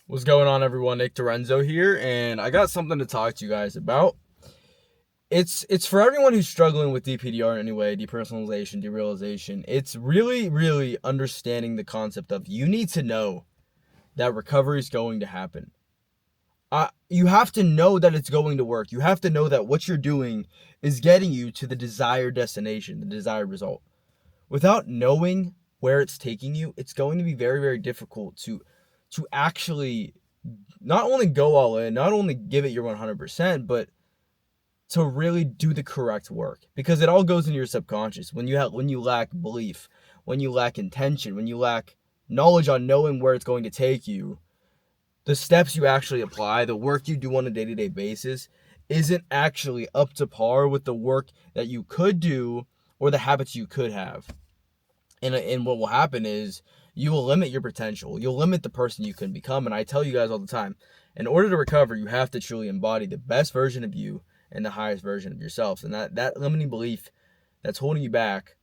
What's going on, everyone? Nick Dorenzo here, and I got something to talk to you guys about. It's for everyone who's struggling with DPDR in any way, depersonalization, derealization. It's really understanding the concept of you need to know that recovery is going to happen. You have to know that it's going to work. You have to know that what you're doing is getting you to the desired destination, the desired result. Without knowing where it's taking you, it's going to be very difficult to actually not only go all in, not only give it your 100%, but to really do the correct work, because it all goes into your subconscious. When you lack belief, when you lack intention, when you lack knowledge on knowing where it's going to take you, the steps you actually apply, the work you do on a day-to-day basis isn't actually up to par with the work that you could do or the habits you could have. And what will happen is you will limit your potential. You'll limit the person you can become. And I tell you guys all the time, in order to recover, you have to truly embody the best version of you and the highest version of yourself. And that limiting belief that's holding you back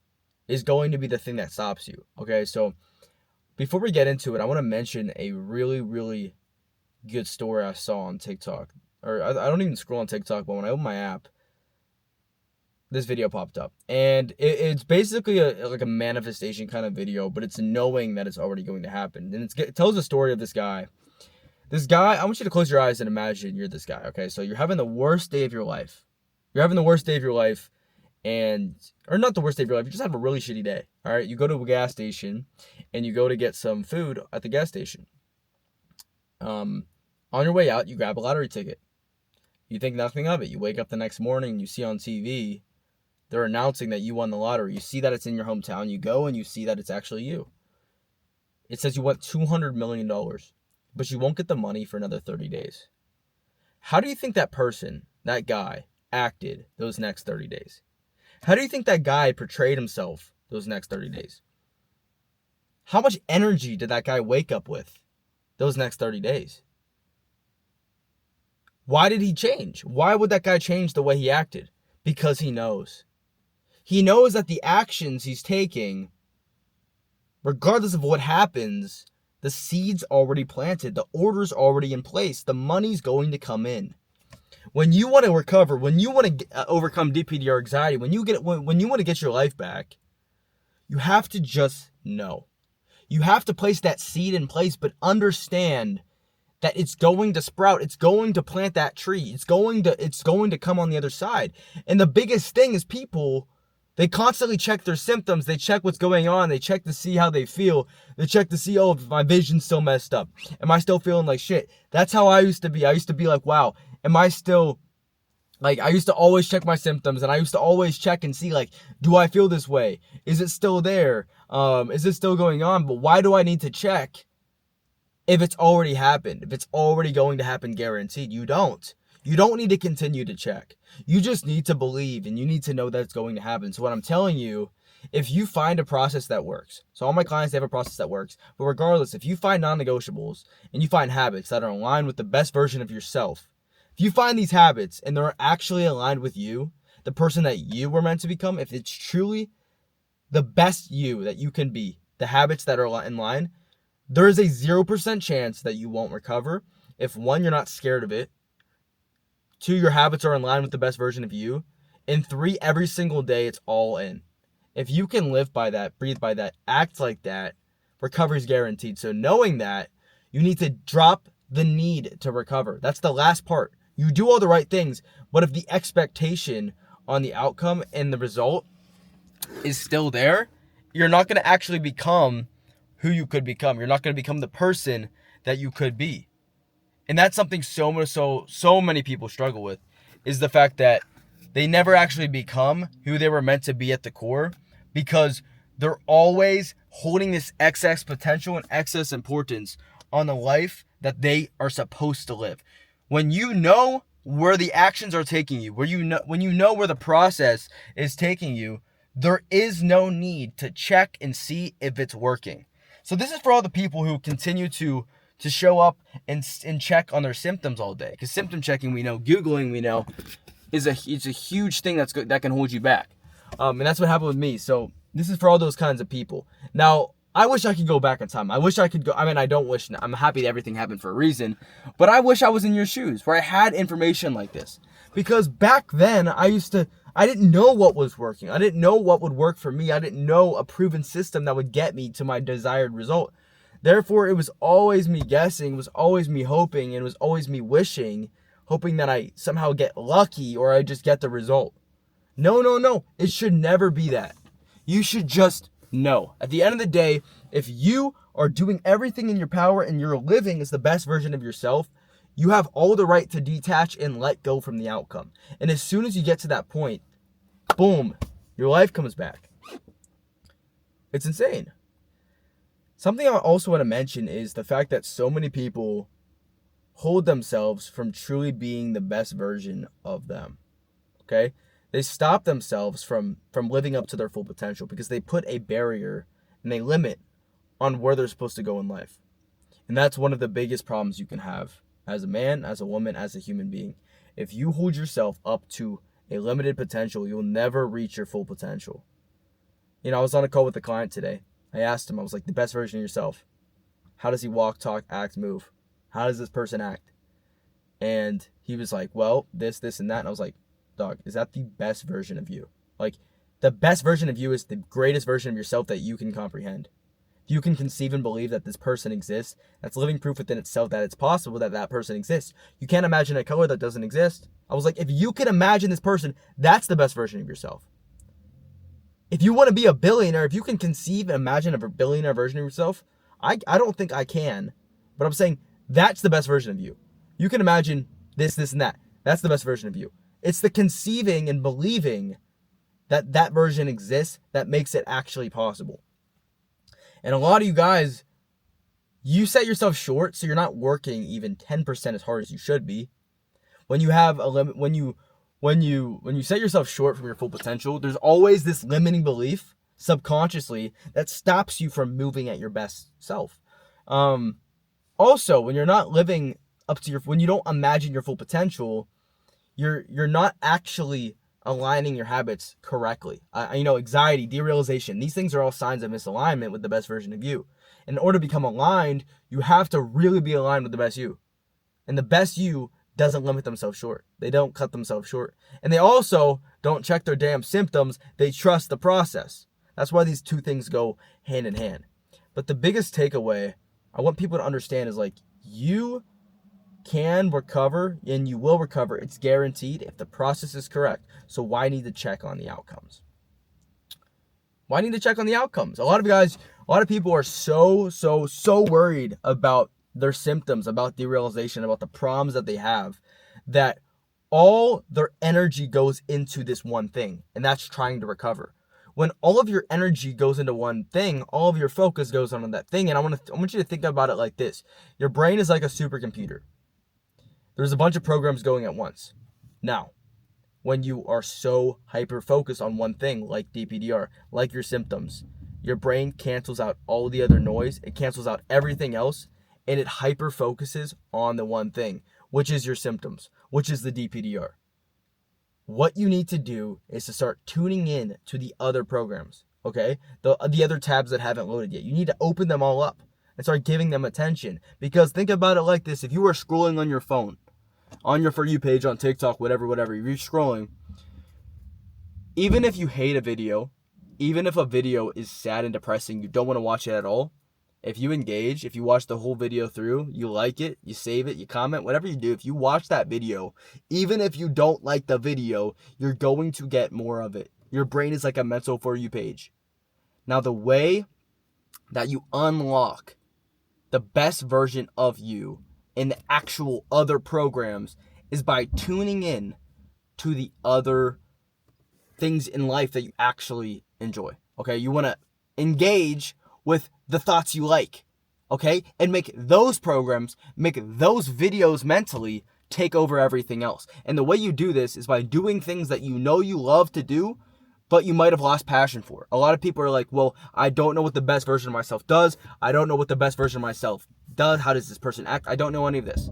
is going to be the thing that stops you. Okay, so before we get into it, I want to mention a really good story I saw on TikTok. Or I don't even scroll on TikTok, but when I open my app, this video popped up, and it's basically like a manifestation kind of video, but it's knowing that it's already going to happen. And it tells the story of this guy. I want you to close your eyes and imagine you're this guy. Okay, so you're having the worst day of your life. You're having the worst day of your life, or not the worst day of your life. You just have a really shitty day. All right, you go to a gas station, and you go to get some food at the gas station. On your way out, you grab a lottery ticket. You think nothing of it. You wake up the next morning, you see on TV. They're announcing that you won the lottery. You see that it's in your hometown. You go and you see that it's actually you. It says you won $200 million, but you won't get the money for another 30 days. How do you think that person, that guy, acted those next 30 days? How do you think that guy portrayed himself those next 30 days? How much energy did that guy wake up with those next 30 days? Why did he change? Why would that guy change the way he acted? Because he knows. He knows that the actions he's taking, regardless of what happens, the seed's already planted, the order's already in place, the money's going to come in. When you want to recover, when you want to overcome DPDR anxiety, when you want to get your life back, you have to just know. You have to place that seed in place, but understand that it's going to sprout. It's going to plant that tree. It's going to come on the other side. And the biggest thing is people, they constantly check their symptoms. They check what's going on. They check to see how they feel. They check to see, oh, if my vision's still messed up. Am I still feeling like shit? That's how I used to be. I used to be like, wow, am I still, like, I used to always check my symptoms, and I used to always check and see, like, do I feel this way? Is it still there? Is it still going on? But why do I need to check if it's already happened? If it's already going to happen guaranteed? You don't. You don't need to continue to check. You just need to believe, and you need to know that it's going to happen. So what I'm telling you, if you find a process that works, so all my clients, they have a process that works, but regardless, if you find non-negotiables and you find habits that are aligned with the best version of yourself, if you find these habits and they're actually aligned with you, the person that you were meant to become, if it's truly the best you that you can be, the habits that are in line, there is a 0% chance that you won't recover. If one, you're not scared of it. Two, your habits are in line with the best version of you. And three, every single day, it's all in. If you can live by that, breathe by that, act like that, recovery is guaranteed. So knowing that, you need to drop the need to recover. That's the last part. You do all the right things, but if the expectation on the outcome and the result is still there, you're not going to actually become who you could become. You're not going to become the person that you could be. And that's something so many people struggle with, is the fact that they never actually become who they were meant to be at the core, because they're always holding this excess potential and excess importance on the life that they are supposed to live. When you know where the actions are taking you, when you know where the process is taking you, there is no need to check and see if it's working. So this is for all the people who continue to show up and check on their symptoms all day. Because symptom checking, we know, Googling, we know, it's a huge thing that can hold you back. And that's what happened with me. So this is for all those kinds of people. Now, I wish I could go back in time. I wish I could go. I mean, I don't wish. I'm happy that everything happened for a reason. But I wish I was in your shoes where I had information like this. Because back then, I didn't know what was working. I didn't know what would work for me. I didn't know a proven system that would get me to my desired result. Therefore, it was always me guessing. It was always me hoping. And it was always me wishing. Hoping that I somehow get lucky or I just get the result. No. It should never be that. You should just know. At the end of the day, if you are doing everything in your power and you're living as the best version of yourself, you have all the right to detach and let go from the outcome. And as soon as you get to that point, boom, your life comes back. It's insane. Something I also want to mention is the fact that so many people hold themselves from truly being the best version of them. Okay? They stop themselves from living up to their full potential because they put a barrier and a limit on where they're supposed to go in life. And that's one of the biggest problems you can have as a man, as a woman, as a human being. If you hold yourself up to a limited potential, you'll never reach your full potential. I was on a call with a client today. I asked him, I was like, the best version of yourself. How does he walk, talk, act, move? How does this person act? And he was like, well, this, and that. And I was like, dog, is that the best version of you? Like, the best version of you is the greatest version of yourself that you can comprehend. If you can conceive and believe that this person exists, that's living proof within itself that it's possible that that person exists. You can't imagine a color that doesn't exist. I was like, if you can imagine this person, that's the best version of yourself. If you want to be a billionaire, if you can conceive and imagine a billionaire version of yourself, I don't think I can. But I'm saying that's the best version of you. You can imagine this, and that. That's the best version of you. It's the conceiving and believing that that version exists that makes it actually possible. And a lot of you guys, you set yourself short, so you're not working even 10% as hard as you should be. When you have a limit, when you set yourself short from your full potential, there's always this limiting belief subconsciously that stops you from moving at your best self. Also, when you're not living up to when you don't imagine your full potential, you're not actually aligning your habits correctly. Anxiety, derealization, these things are all signs of misalignment with the best version of you. In order to become aligned, you have to really be aligned with the best you. And the best you doesn't limit themselves short. They don't cut themselves short. And they also don't check their damn symptoms. They trust the process. That's why these two things go hand in hand. But the biggest takeaway I want people to understand is like, you can recover and you will recover. It's guaranteed if the process is correct. So why need to check on the outcomes? Why need to check on the outcomes? A lot of people are so worried about their symptoms, about derealization, about the problems that they have, that all their energy goes into this one thing, and that's trying to recover. When all of your energy goes into one thing, all of your focus goes on that thing. And I want you to think about it like this. Your brain is like a supercomputer. There's a bunch of programs going at once. Now, when you are so hyper-focused on one thing, like DPDR, like your symptoms, your brain cancels out all the other noise. It cancels out everything else, and it hyper-focuses on the one thing, which is your symptoms, which is the DPDR. What you need to do is to start tuning in to the other programs, okay? The other tabs that haven't loaded yet. You need to open them all up and start giving them attention. Because think about it like this. If you were scrolling on your phone, on your For You page, on TikTok, whatever, if you're scrolling, even if you hate a video, even if a video is sad and depressing, you don't want to watch it at all, if you engage, if you watch the whole video through, you like it, you save it, you comment, whatever you do, if you watch that video, even if you don't like the video, you're going to get more of it. Your brain is like a mental For You page. Now, the way that you unlock the best version of you in the actual other programs is by tuning in to the other things in life that you actually enjoy. Okay, you want to engage with the thoughts you like, okay? And make those programs, make those videos mentally take over everything else. And the way you do this is by doing things that you know you love to do, but you might have lost passion for. A lot of people are like, well, I don't know what the best version of myself does. I don't know what the best version of myself does. How does this person act? I don't know any of this.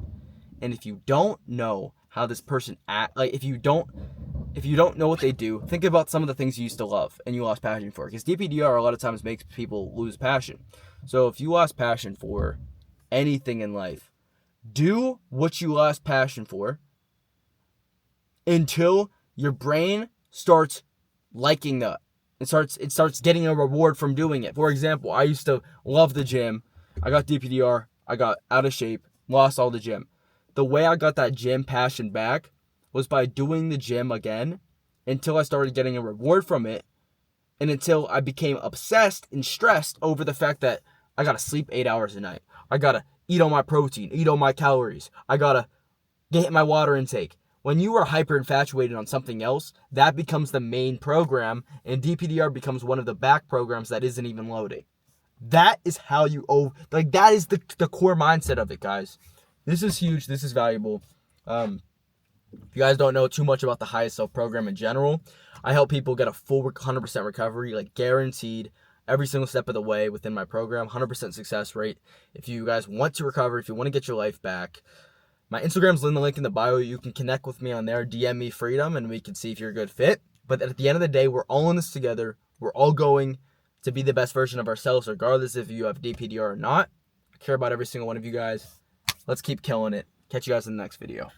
And if you don't know how this person act, like if you if you don't know what they do, think about some of the things you used to love and you lost passion for. Because DPDR a lot of times makes people lose passion. So if you lost passion for anything in life, do what you lost passion for until your brain starts liking that. It starts getting a reward from doing it. For example, I used to love the gym. I got DPDR. I got out of shape, lost all the gym. The way I got that gym passion back was by doing the gym again until I started getting a reward from it, and until I became obsessed and stressed over the fact that I gotta sleep 8 hours a night. I gotta eat all my protein, eat all my calories. I gotta get my water intake. When you are hyper infatuated on something else, that becomes the main program, and DPDR becomes one of the back programs that isn't even loading. That is how you that is the core mindset of it, guys. This is huge. This is valuable. If you guys don't know too much about the Highest Self program in general, I help people get a full 100% recovery, like guaranteed, every single step of the way within my program, 100% success rate. If you guys want to recover, if you want to get your life back, my Instagram's in the link in the bio. You can connect with me on there, DM me Freedom, and we can see if you're a good fit. But at the end of the day, we're all in this together. We're all going to be the best version of ourselves, regardless if you have DPDR or not. I care about every single one of you guys. Let's keep killing it. Catch you guys in the next video.